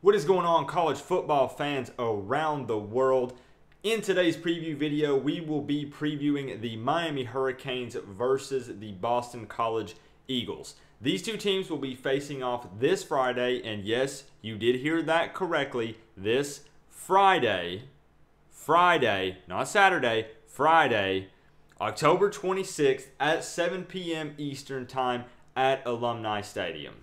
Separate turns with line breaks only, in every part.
What is going on, college football fans around the world? In today's preview video, we will be previewing the Miami Hurricanes versus the Boston College Eagles. These two teams will be facing off this Friday, and yes, you did hear that correctly, this Friday, not Saturday, Friday, October 26th at 7 p.m. Eastern Time at Alumni Stadium.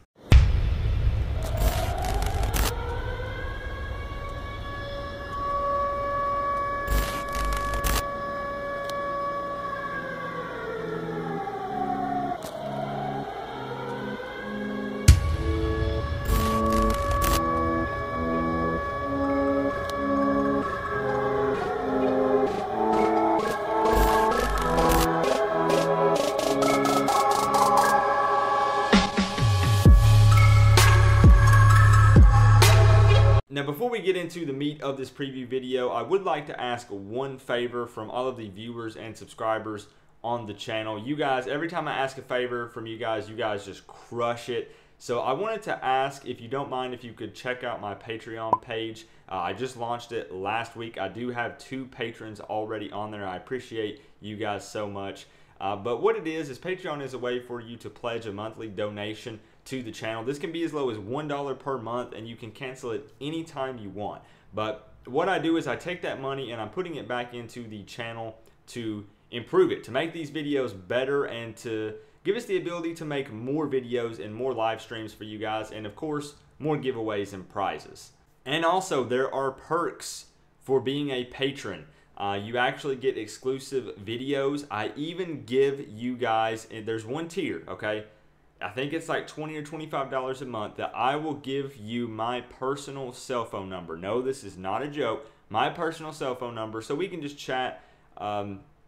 Now, before we get into the meat of this preview video, I would like to ask one favor from all of the viewers and subscribers on the channel. You guys, every time I ask a favor from you guys just crush it. So I wanted to ask, if you don't mind, if you could check out my Patreon page. I just launched it last week. I do have 2 patrons already on there. I appreciate you guys so much. But what it is Patreon is a way for you to pledge a monthly donation to the channel. This can be as low as $1 per month, and you can cancel it anytime you want. But what I do is I take that money and I'm putting it back into the channel to improve it, to make these videos better, and to give us the ability to make more videos and more live streams for you guys, and of course, more giveaways and prizes. And also, there are perks for being a patron. You actually get exclusive videos. I even give you guys, and there's one tier, okay? I think it's like $20 or $25 a month that I will give you my personal cell phone number. No, this is not a joke. My personal cell phone number, so we can just chat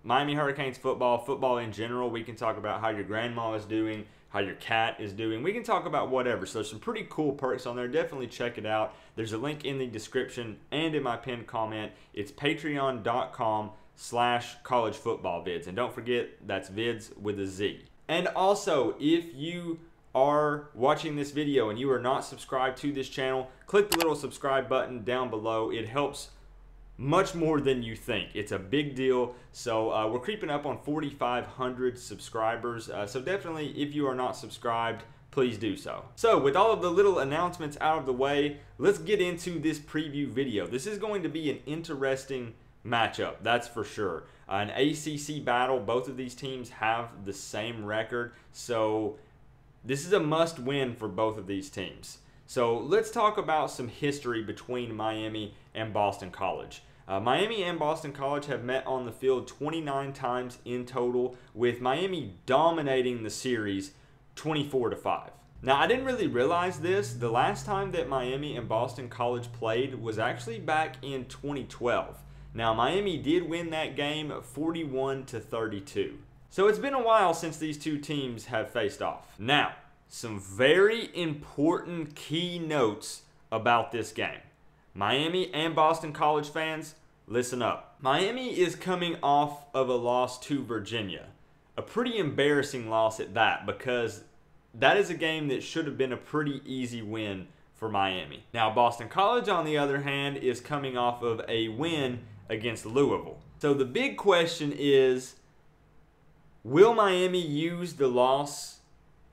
Miami Hurricanes football in general. We can talk about how your grandma is doing, how your cat is doing. We can talk about whatever. So there's some pretty cool perks on there. Definitely check it out. There's a link in the description and in my pinned comment. It's patreon.com/collegefootballvids. And don't forget, that's vids with a Z. And also, if you are watching this video and you are not subscribed to this channel, click the little subscribe button down below. It helps much more than you think. It's a big deal. So we're creeping up on 4,500 subscribers. So definitely, if you are not subscribed, please do so. So with all of the little announcements out of the way, let's get into this preview video. This is going to be an interesting matchup, that's for sure. An ACC battle. Both of these teams have the same record, so this is a must win for both of these teams. So let's talk about some history between Miami and Boston College. Miami and Boston College have met on the field 29 times in total, with Miami dominating the series 24-5. Now, I didn't really realize this. The last time that Miami and Boston College played was actually back in 2012. Now, Miami did win that game 41-32. So it's been a while since these two teams have faced off. Now, some very important key notes about this game. Miami and Boston College fans, listen up. Miami is coming off of a loss to Virginia. A pretty embarrassing loss at that, because that is a game that should have been a pretty easy win for Miami. Now, Boston College, on the other hand, is coming off of a win against Louisville. So the big question is, will Miami use the loss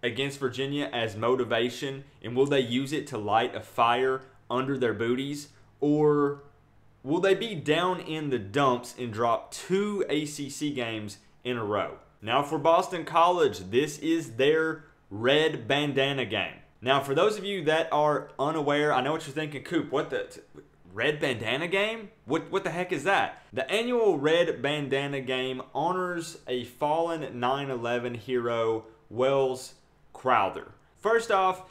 against Virginia as motivation, and will they use it to light a fire under their booties, or will they be down in the dumps and drop 2 ACC games in a row? Now, for Boston College, this is their red bandana game. Now, for those of you that are unaware, I know what you're thinking, Coop, what the red bandana game? What the heck is that? The annual red bandana game honors a fallen 9/11 hero, Wells Crowther. First off,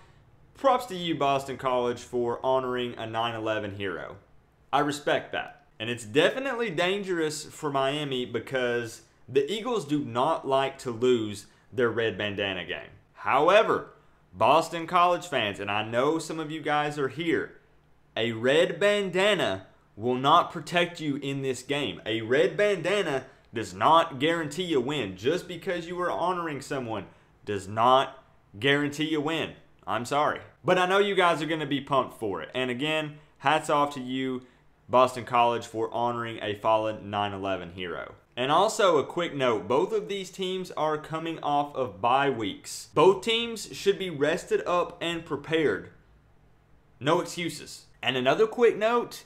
props to you, Boston College, for honoring a 9/11 hero. I respect that. And it's definitely dangerous for Miami, because the Eagles do not like to lose their red bandana game. However, Boston College fans, and I know some of you guys are here, a red bandana will not protect you in this game. A red bandana does not guarantee a win. Just because you are honoring someone does not guarantee a win. I'm sorry. But I know you guys are going to be pumped for it. And again, hats off to you, Boston College, for honoring a fallen 9/11 hero. And also a quick note, both of these teams are coming off of bye weeks. Both teams should be rested up and prepared. No excuses. And another quick note,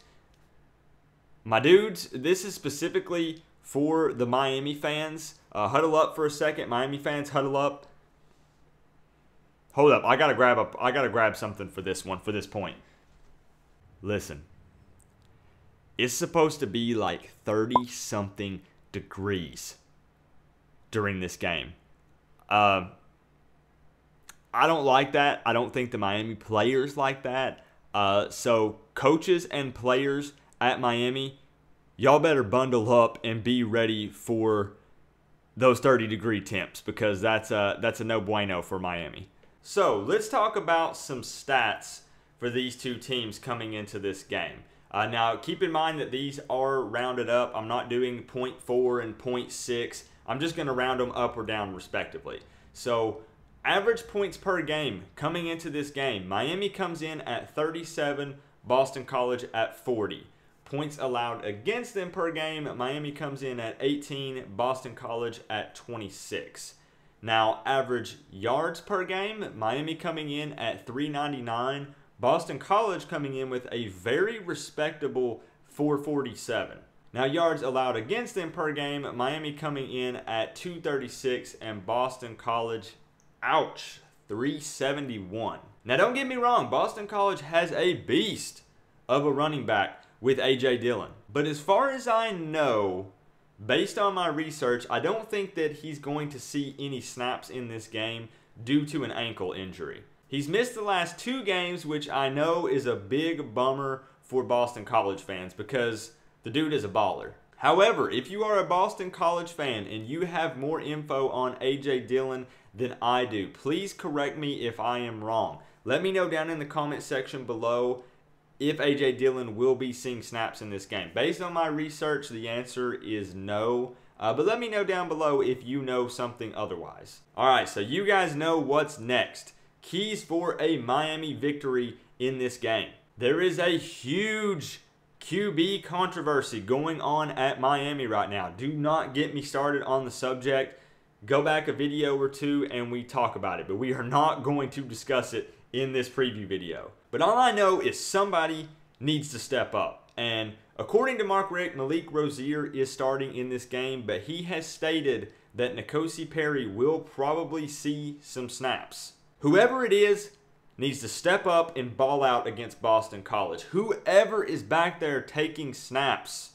my dudes, this is specifically for the Miami fans. Huddle up for a second. Miami fans, huddle up. Hold up, I gotta grab something for this one, for this point. Listen, it's supposed to be like 30-something degrees during this game. I don't like that. I don't think the Miami players like that. So coaches and players at Miami, y'all better bundle up and be ready for those 30-degree temps, because that's a no bueno for Miami. So let's talk about some stats for these two teams coming into this game. Now, keep in mind that these are rounded up. I'm not doing 0.4 and 0.6. I'm just going to round them up or down respectively. So, average points per game coming into this game. Miami comes in at 37, Boston College at 40. Points allowed against them per game, Miami comes in at 18, Boston College at 26. Now, average yards per game, Miami coming in at 399, Boston College coming in with a very respectable 447. Now, yards allowed against them per game, Miami coming in at 236 and Boston College, ouch, 371. Now, don't get me wrong, Boston College has a beast of a running back with A.J. Dillon. But as far as I know, based on my research, I don't think that he's going to see any snaps in this game due to an ankle injury. He's missed the last 2 games, which I know is a big bummer for Boston College fans because the dude is a baller. However, if you are a Boston College fan and you have more info on A.J. Dillon than I do, please correct me if I am wrong. Let me know down in the comment section below if A.J. Dillon will be seeing snaps in this game. Based on my research, the answer is no. But let me know down below if you know something otherwise. Alright, so you guys know what's next. Keys for a Miami victory in this game. There is a huge QB controversy going on at Miami right now. Do not get me started on the subject. Go back a video or two and we talk about it. But we are not going to discuss it in this preview video. But all I know is somebody needs to step up. And according to Mark Richt, Malik Rozier is starting in this game, but he has stated that N'Kosi Perry will probably see some snaps. Whoever it is needs to step up and ball out against Boston College. Whoever is back there taking snaps,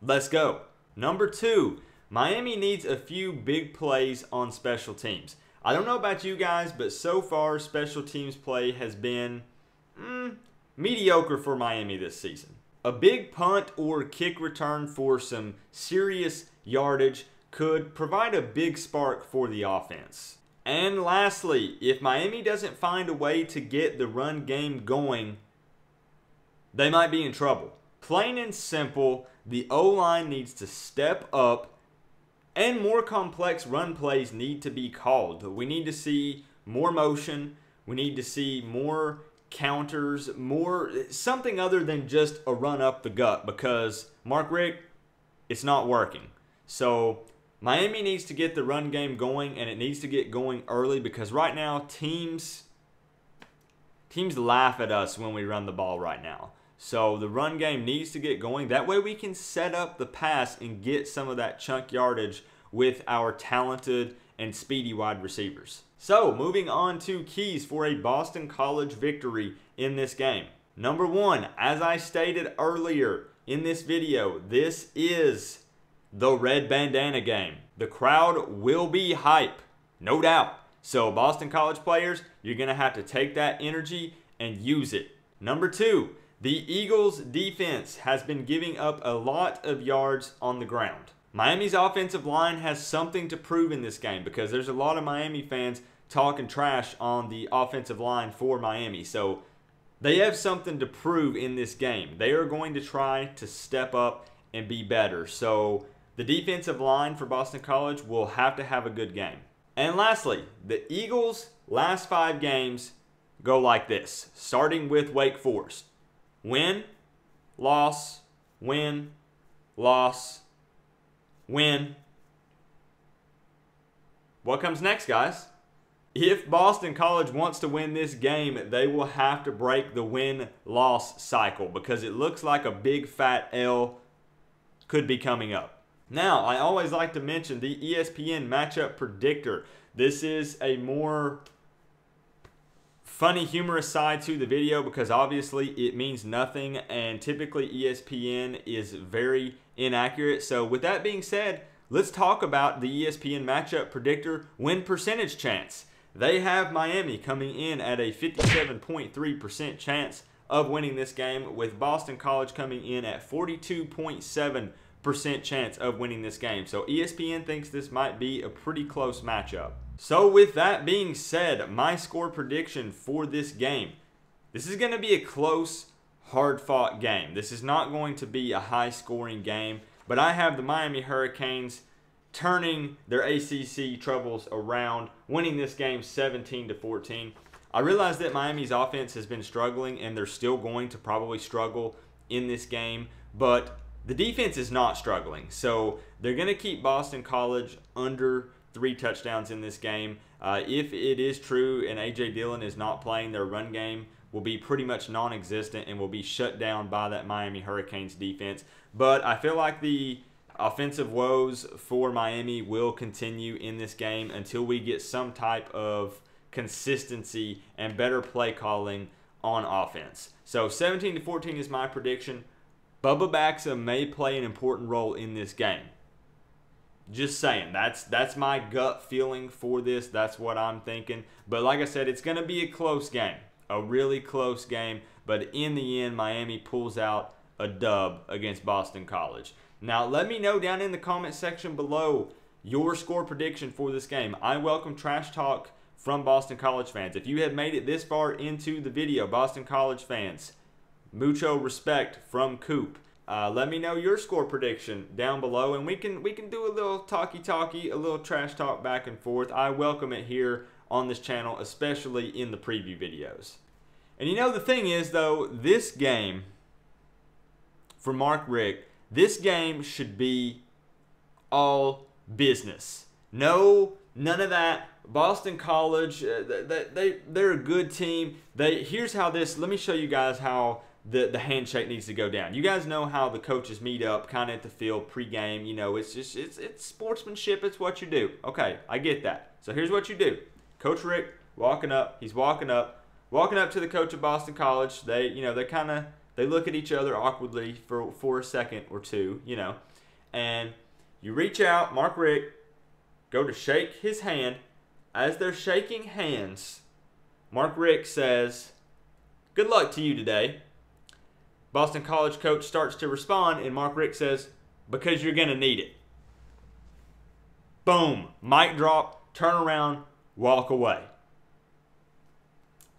let's go. Number 2, Miami needs a few big plays on special teams. I don't know about you guys, but so far special teams play has been mediocre for Miami this season. A big punt or kick return for some serious yardage could provide a big spark for the offense. And lastly, if Miami doesn't find a way to get the run game going, they might be in trouble. Plain and simple, the O-line needs to step up and more complex run plays need to be called. We need to see more motion. We need to see more counters, something other than just a run up the gut, because Mark Richt, it's not working. So Miami needs to get the run game going, and it needs to get going early, because right now teams laugh at us when we run the ball right now. So the run game needs to get going. That way we can set up the pass and get some of that chunk yardage with our talented and speedy wide receivers. So moving on to keys for a Boston College victory in this game. Number 1, as I stated earlier in this video, this is the red bandana game. The crowd will be hype, no doubt. So Boston College players, you're going to have to take that energy and use it. Number 2, the Eagles defense has been giving up a lot of yards on the ground. Miami's offensive line has something to prove in this game, because there's a lot of Miami fans talking trash on the offensive line for Miami. So they have something to prove in this game. They are going to try to step up and be better. So the defensive line for Boston College will have to have a good game. And lastly, the Eagles' last 5 games go like this, starting with Wake Forest. Win, loss, win, loss, win. What comes next, guys? If Boston College wants to win this game, they will have to break the win-loss cycle because it looks like a big fat L could be coming up. Now, I always like to mention the ESPN matchup predictor. This is a more funny, humorous side to the video because obviously it means nothing, and typically ESPN is very inaccurate. So with that being said, let's talk about the ESPN matchup predictor win percentage chance. They have Miami coming in at a 57.3% chance of winning this game, with Boston College coming in at 42.7% chance of winning this game. So ESPN thinks this might be a pretty close matchup. So with that being said, my score prediction for this game, this is going to be a close, hard-fought game. This is not going to be a high-scoring game, but I have the Miami Hurricanes turning their ACC troubles around, winning this game 17-14. I realize that Miami's offense has been struggling, and they're still going to probably struggle in this game, but the defense is not struggling. So they're going to keep Boston College under 3 touchdowns in this game. If it is true and A.J. Dillon is not playing, their run game will be pretty much non-existent and will be shut down by that Miami Hurricanes defense. But I feel like the offensive woes for Miami will continue in this game until we get some type of consistency and better play calling on offense. So 17-14 is my prediction. Bubba Baxa may play an important role in this game. Just saying, that's my gut feeling for this. That's what I'm thinking. But like I said, it's going to be a close game, a really close game. But in the end, Miami pulls out a dub against Boston College. Now, let me know down in the comment section below your score prediction for this game. I welcome trash talk from Boston College fans. If you have made it this far into the video, Boston College fans, mucho respect from Coop. Let me know your score prediction down below, and we can do a little talky, a little trash talk back and forth. I welcome it here on this channel, especially in the preview videos. And you know, the thing is, though, this game for Mark Richt, this game should be all business. No, none of that. Boston College, they're a good team. Here's how this, let me show you guys how the handshake needs to go down. You guys know how the coaches meet up kind of at the field pregame. You know, it's sportsmanship. It's what you do. Okay, I get that. So here's what you do. Coach Richt walking up. He's walking up to the coach of Boston College. They look at each other awkwardly for a second or two, you know, and you reach out, Mark Richt, go to shake his hand. As they're shaking hands, Mark Richt says, "Good luck to you today." Boston College coach starts to respond, and Mark Richt says, "Because you're going to need it." Boom. Mic drop, turn around, walk away.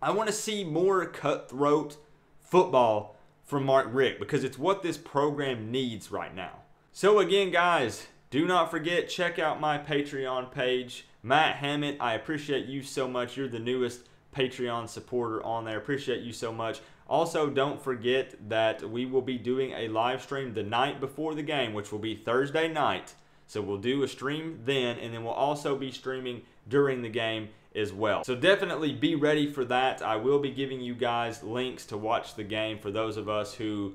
I want to see more cutthroat football from Mark Richt because it's what this program needs right now. So again, guys, do not forget, check out my Patreon page. Matt Hammett, I appreciate you so much. You're the newest Patreon supporter on there. Appreciate you so much. Also, don't forget that we will be doing a live stream the night before the game, which will be Thursday night. So we'll do a stream then, and then we'll also be streaming during the game as well. So definitely be ready for that. I will be giving you guys links to watch the game for those of us who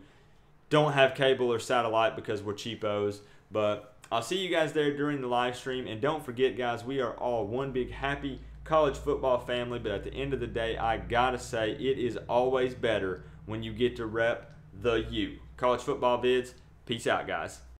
don't have cable or satellite because we're cheapos. But I'll see you guys there during the live stream. And don't forget, guys, we are all one big happy college football family. But at the end of the day, I gotta say, it is always better when you get to rep the U. College football vids, peace out, guys.